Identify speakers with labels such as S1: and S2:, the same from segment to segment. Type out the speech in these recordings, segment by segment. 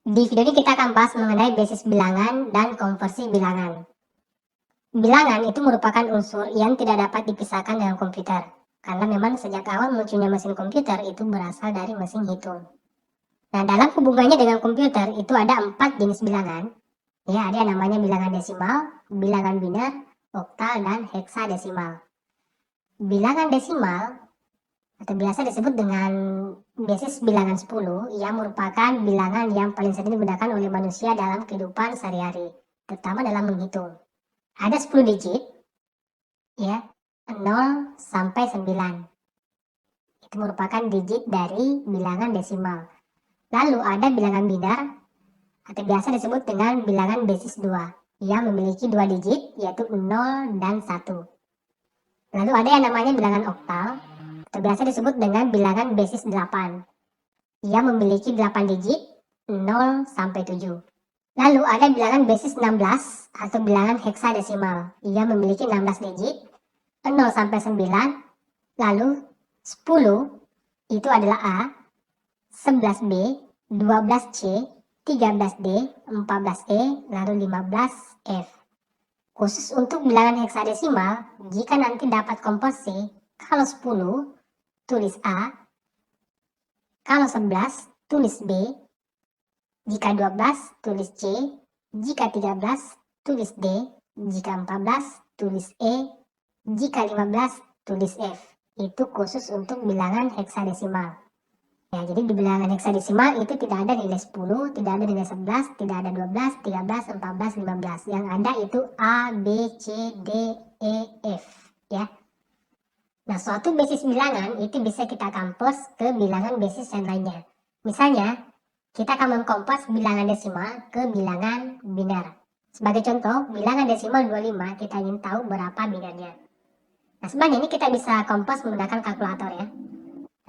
S1: Di video ini kita akan bahas mengenai basis bilangan dan konversi bilangan. Bilangan itu merupakan unsur yang tidak dapat dipisahkan dengan komputer, karena memang sejak awal munculnya mesin komputer itu berasal dari mesin hitung. Nah, dalam hubungannya dengan komputer itu ada 4 jenis bilangan. Ya, ada yang namanya bilangan desimal, bilangan biner, oktal, dan heksadesimal. Bilangan desimal atau biasa disebut dengan basis bilangan 10 yang merupakan bilangan yang paling sering digunakan oleh manusia dalam kehidupan sehari-hari, terutama dalam menghitung. Ada 10 digit, ya, 0 sampai 9. Itu merupakan digit dari bilangan desimal. Lalu ada bilangan biner atau biasa disebut dengan bilangan basis 2 yang memiliki 2 digit yaitu 0 dan 1. Lalu ada yang namanya bilangan oktal atau biasa disebut dengan bilangan basis 8 yang memiliki 8 digit 0 sampai 7. Lalu ada bilangan basis 16 atau bilangan heksadesimal yang memiliki 16 digit 0 sampai 9. Lalu 10 itu adalah A, 11B, 12C, 13D, 14E, lalu 15F. Khusus untuk bilangan heksadesimal, jika nanti dapat konversi, kalau 10 tulis A, kalau 11 tulis B, jika 12 tulis C, jika 13 tulis D, jika 14 tulis E, jika 15 tulis F. Itu khusus untuk bilangan heksadesimal. Ya, jadi di bilangan heksadesimal itu tidak ada nilai 10, tidak ada nilai 11, tidak ada 12, 13, 14, 15. Yang ada itu A, B, C, D, E, F. Ya. Nah, suatu basis bilangan itu bisa kita kampus ke bilangan basis yang lainnya. Misalnya, kita akan mengkompos bilangan desimal ke bilangan biner. Sebagai contoh, bilangan desimal 25, kita ingin tahu berapa binernya. Nah, sebenarnya ini kita bisa kompos menggunakan kalkulator ya.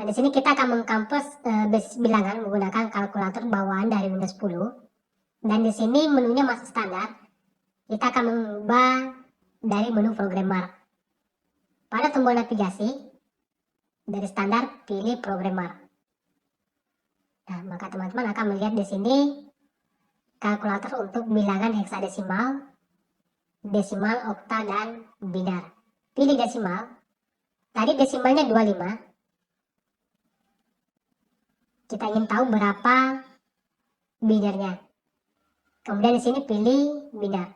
S1: Nah, di sini kita akan mengkampus basis bilangan menggunakan kalkulator bawaan dari Windows 10. Dan di sini menunya masih standar. Kita akan mengubah dari menu programmer. Pada tombol navigasi, dari standar pilih programmer. Nah, maka teman-teman akan melihat di sini kalkulator untuk bilangan heksadesimal, desimal, oktal, dan biner. Pilih desimal. Tadi desimalnya 25. Kita ingin tahu berapa binernya. Kemudian di sini pilih biner.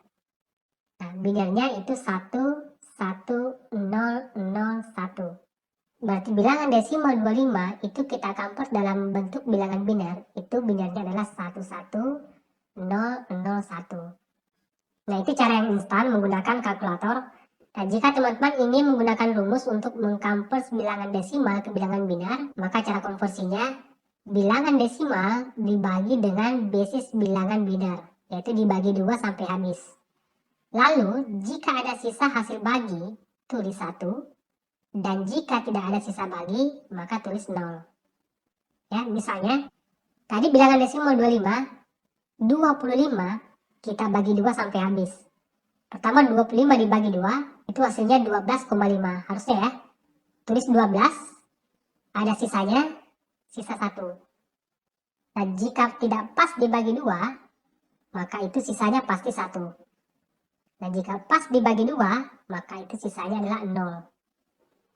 S1: Nah, binernya itu 11001. Berarti bilangan desimal 25 itu kita convert dalam bentuk bilangan biner. Itu binernya adalah 11001. Nah, itu cara yang instan menggunakan kalkulator. Nah, jika teman-teman ingin menggunakan rumus untuk mengkonvert bilangan desimal ke bilangan biner, maka cara konversinya bilangan desimal dibagi dengan basis bilangan biner, yaitu dibagi 2 sampai habis. Lalu, jika ada sisa hasil bagi, tulis 1. Dan jika tidak ada sisa bagi, maka tulis 0. Ya, misalnya, tadi bilangan desimal 25 kita bagi 2 sampai habis. Pertama 25 dibagi 2, itu hasilnya 12,5. Harusnya ya, tulis 12, ada sisanya, sisa 1. Nah, jika tidak pas dibagi 2, maka itu sisanya pasti 1. Nah, jika pas dibagi 2, maka itu sisanya adalah 0.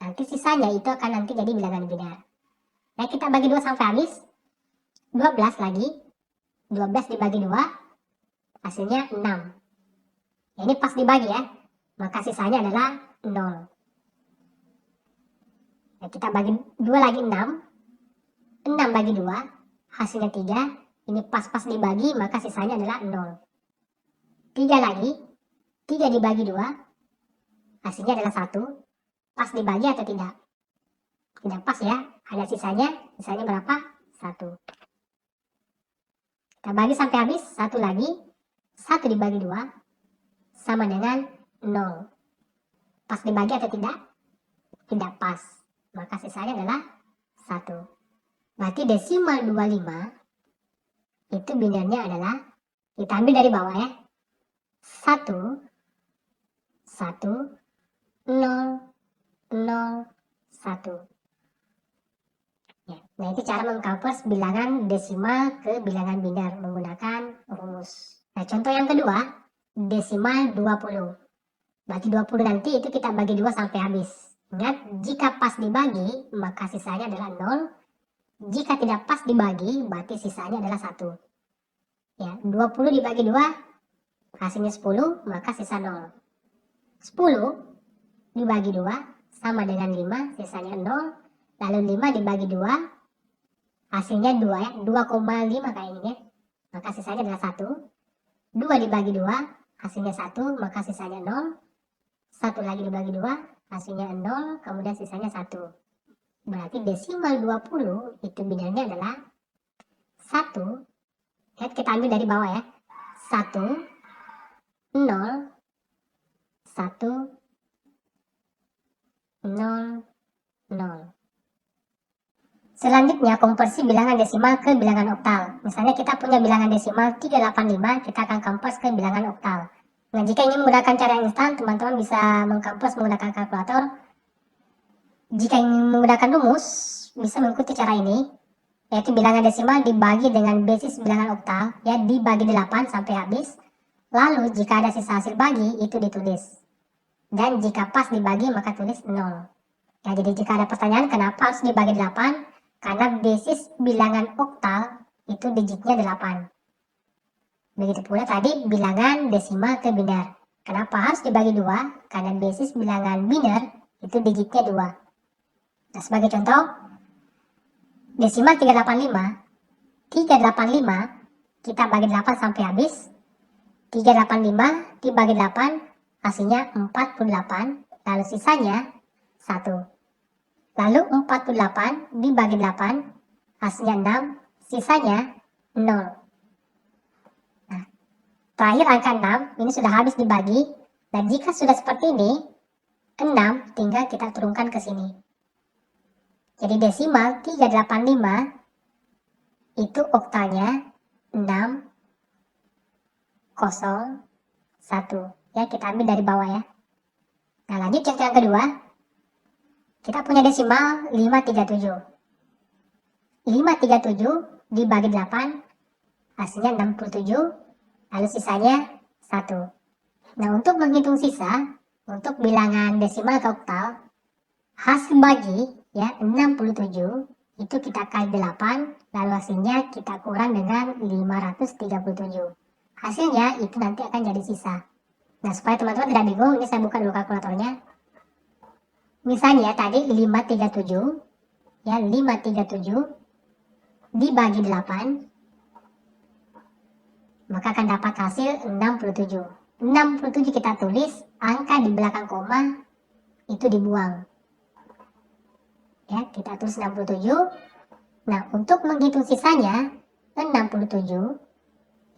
S1: Nanti sisanya itu akan nanti jadi bilangan biner. Nah, kita bagi 2 sampai habis, 12 lagi, 12 dibagi 2, hasilnya 6. Ini pas dibagi ya, maka sisanya adalah 0. Nah, kita bagi 2 lagi 6, 6 bagi 2, hasilnya 3. Ini pas-pas dibagi, maka sisanya adalah 0. 3 lagi, 3 dibagi 2, hasilnya adalah 1. Pas dibagi atau tidak? Tidak pas ya, ada sisanya berapa? 1. Kita bagi sampai habis, 1 lagi, 1 dibagi 2, sama dengan 0. Pas dibagi atau tidak? Tidak pas. Maka sisanya adalah 1. Berarti desimal 25 itu binernya adalah, kita ambil dari bawah ya, 1, 1, 0, 0, 1. Ya. Nah, itu cara mengconvert bilangan desimal ke bilangan biner menggunakan rumus. Nah, contoh yang kedua, desimal 20. Berarti 20 nanti itu kita bagi 2 sampai habis. Ingat, jika pas dibagi, maka sisanya adalah 0. Jika tidak pas dibagi, berarti sisanya adalah 1. Ya, 20 dibagi 2, hasilnya 10, maka sisa 0. 10 dibagi 2, sama dengan 5, sisanya 0. Lalu 5 dibagi 2, hasilnya 2 ya, 2,5 kayak ini ya. Maka sisanya adalah 1. 2 dibagi 2, hasilnya 1, maka sisanya 0. 1 lagi dibagi 2, hasilnya 0, kemudian sisanya 1. Berarti desimal 20 itu binarnya adalah 1. Ya, kita ambil dari bawah ya. 1, 0, 1, 0, 0. Selanjutnya, konversi bilangan desimal ke bilangan oktal. Misalnya kita punya bilangan desimal 385, kita akan konvers ke bilangan oktal. Nah, jika ingin menggunakan cara instan, teman-teman bisa mengkonvers menggunakan kalkulator. Jika ingin menggunakan rumus, bisa mengikuti cara ini, yaitu bilangan desimal dibagi dengan basis bilangan oktal, ya, dibagi 8 sampai habis. Lalu, jika ada sisa hasil bagi, itu ditulis. Dan jika pas dibagi, maka tulis 0. Ya, jadi jika ada pertanyaan kenapa harus dibagi 8, karena basis bilangan oktal itu digitnya 8. Begitu pula tadi bilangan desimal ke biner. Kenapa harus dibagi 2? Karena basis bilangan biner itu digitnya 2. Nah, sebagai contoh, desimal 385 kita bagi 8 sampai habis. 385 dibagi 8 hasilnya 48, lalu sisanya 1. Lalu 48 dibagi 8, hasilnya 6, sisanya 0. Nah, terakhir angka 6, ini sudah habis dibagi, dan jika sudah seperti ini, 6 tinggal kita turunkan ke sini. Jadi desimal 385, itu oktalnya 6, 0, 1. Ya, kita ambil dari bawah ya. Nah, lanjut contoh yang kedua. Kita punya desimal 537. 537 dibagi 8, hasilnya 67, lalu sisanya 1. Nah, untuk menghitung sisa, untuk bilangan desimal ke oktal, hasil bagi, ya, 67, itu kita kali 8, lalu hasilnya kita kurang dengan 537. Hasilnya itu nanti akan jadi sisa. Nah, supaya teman-teman tidak bingung, ini saya buka dulu kalkulatornya. Misalnya tadi 537, ya, 537 dibagi 8, maka akan dapat hasil 67. 67 kita tulis, angka di belakang koma itu dibuang. Ya, kita tulis 67. Nah, untuk menghitung sisanya 67,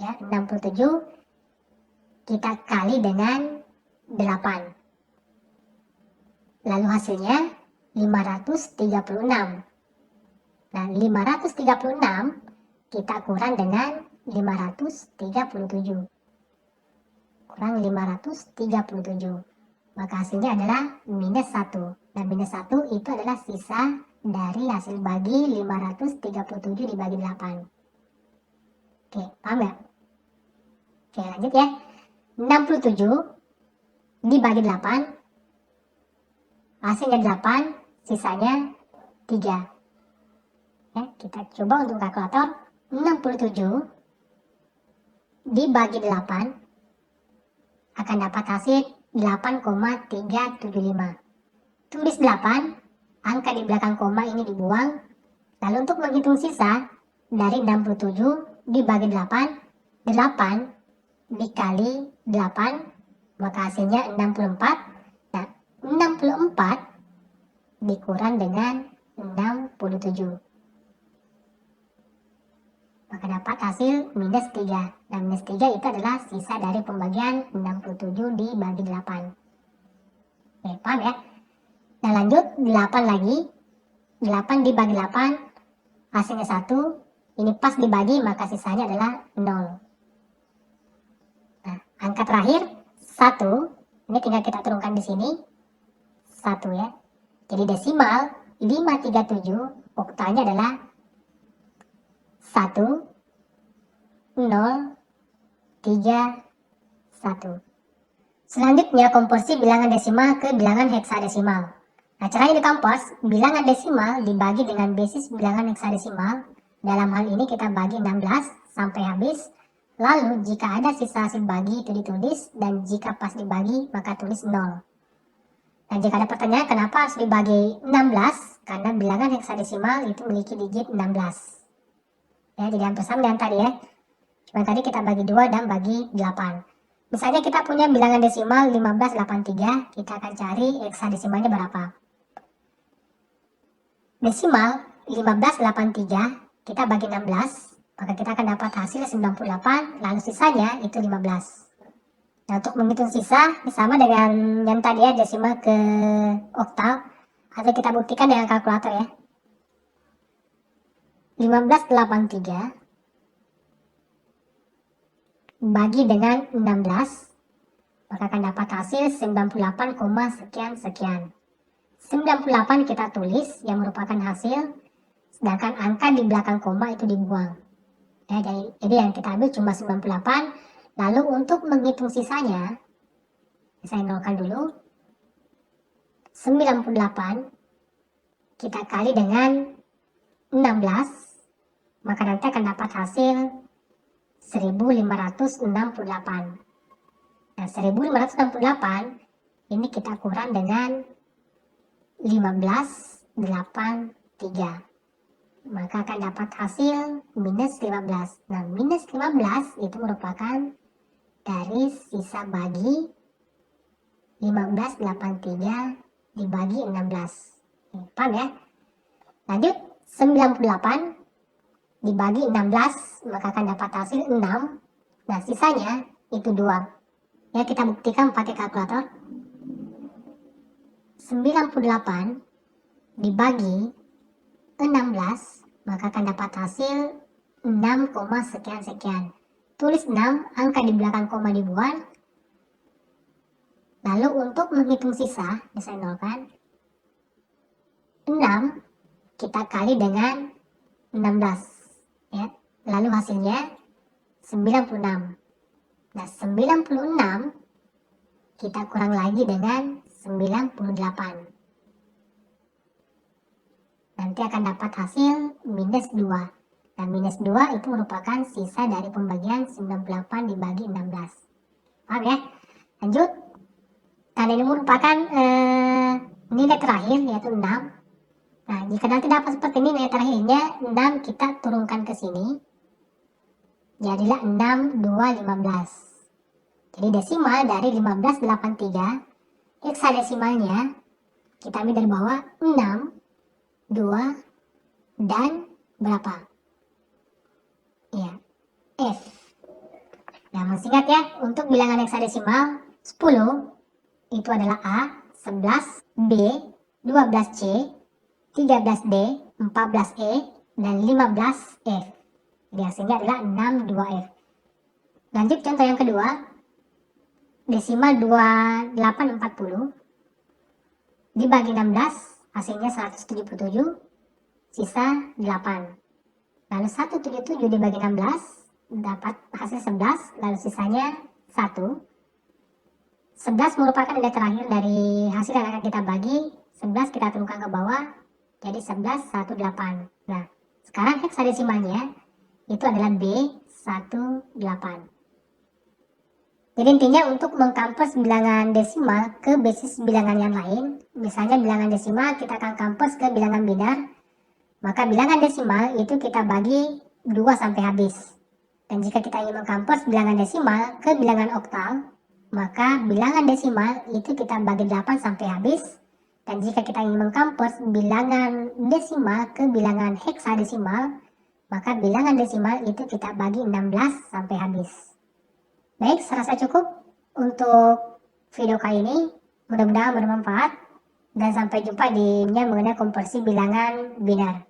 S1: ya, 67 kita kali dengan 8. Lalu hasilnya 536. Nah, 536 kita kurang dengan 537. Kurang 537. Maka hasilnya adalah minus 1. Dan minus 1 itu adalah sisa dari hasil bagi 537 dibagi 8. Oke, paham ya? Oke, lanjut ya. 67 dibagi 8, hasilnya 8, sisanya 3. Ya, kita coba untuk kalkulator. 67 dibagi 8 akan dapat hasil 8,375. Tulis 8, angka di belakang koma ini dibuang. Lalu untuk menghitung sisa, dari 67 dibagi 8, 8 dikali 8, maka hasilnya 64. Nah, 64 dikurang dengan 67, maka dapat hasil minus 3. Dan minus 3 itu adalah sisa dari pembagian 67 dibagi 8. Oke, paham ya? Nah, lanjut 8 lagi. 8 dibagi 8, hasilnya 1. Ini pas dibagi, maka sisanya adalah 0. Nah, angka terakhir 1. Ini tinggal kita turunkan di sini. 1 ya. Jadi desimal 537 oktalnya adalah 1, 0, 3, 1. Selanjutnya konversi bilangan desimal ke bilangan heksadesimal. Nah, caranya di Kompos, bilangan desimal dibagi dengan basis bilangan heksadesimal. Dalam hal ini kita bagi 16 sampai habis. Lalu jika ada sisa hasil bagi itu ditulis, dan jika pas dibagi maka tulis 0. Dan jika ada pertanyaan kenapa harus dibagi 16, karena bilangan heksadesimal itu memiliki digit 16. Ya, jadi hampir sama dengan tadi ya. Cuma tadi kita bagi 2 dan bagi 8. Misalnya kita punya bilangan desimal 1583, kita akan cari heksadesimalnya berapa. Desimal 1583 kita bagi 16, maka kita akan dapat hasil 98, lalu sisanya itu 15. Nah, untuk menghitung sisa sama dengan yang tadi ya, desimal ke oktal, atau kita buktikan dengan kalkulator ya. 1583 bagi dengan 16, maka akan dapat hasil 98, sekian sekian. 98 kita tulis yang merupakan hasil, sedangkan angka di belakang koma itu dibuang. Ya, jadi yang kita ambil cuma 98. Lalu untuk menghitung sisanya, saya nolkan dulu. 98 kita kali dengan 16, maka nanti akan dapat hasil 1568. Nah, 1568 ini kita kurang dengan 1583, maka akan dapat hasil minus 15. Nah, minus 15 itu merupakan dari sisa bagi 1583 dibagi 16. Paham ya? Lanjut, 98 dibagi 16, maka akan dapat hasil 6. Nah, sisanya itu 2. Ya, kita buktikan pakai kalkulator. 98 dibagi 16, maka akan dapat hasil 6, sekian sekian. Tulis 6, angka di belakang koma dibuang. Lalu untuk menghitung sisa, saya nolkan. 6 kita kali dengan 16 ya. Lalu hasilnya 96. Nah, 96 kita kurang lagi dengan 98. Nanti akan dapat hasil minus 2. Nah, minus 2 itu merupakan sisa dari pembagian 98 dibagi 16. Paham ya? Lanjut. Tanda ini merupakan nilai terakhir, yaitu 6. Nah, jika nanti dapat seperti ini nilai terakhirnya, 6 kita turunkan ke sini. Jadilah 6, 2, 15. Jadi desimal dari 1583, heksadesimalnya kita ambil dari bawah 6, 2, dan berapa? Ya, F. Nah, masih ingat ya, untuk bilangan heksadesimal 10 itu adalah A, 11 B, 12 C, 13 D, 14 E, dan 15 F. Jadi hasilnya adalah 62 F. Lanjut contoh yang kedua, desimal 2840 dibagi 16, hasilnya 177, sisa 8. Lalu 177 dibagi 16, dapat hasil 11, lalu sisanya 1. 11 merupakan nilai terakhir dari hasil yang akan kita bagi. 11 kita turunkan ke bawah, jadi 11, 18. Nah, sekarang heksadesimalnya itu adalah B18. Jadi intinya untuk mengkampus bilangan desimal ke basis bilangan yang lain, misalnya bilangan desimal kita akan kampus ke bilangan binar, maka bilangan desimal itu kita bagi 2 sampai habis. Dan jika kita ingin mengkampus bilangan desimal ke bilangan oktal, maka bilangan desimal itu kita bagi 8 sampai habis. Dan jika kita ingin mengkampus bilangan desimal ke bilangan heksadesimal, maka bilangan desimal itu kita bagi 16 sampai habis. Baik, saya rasa cukup untuk video kali ini. Mudah-mudahan bermanfaat. Dan sampai jumpa di mengenai konversi bilangan binar.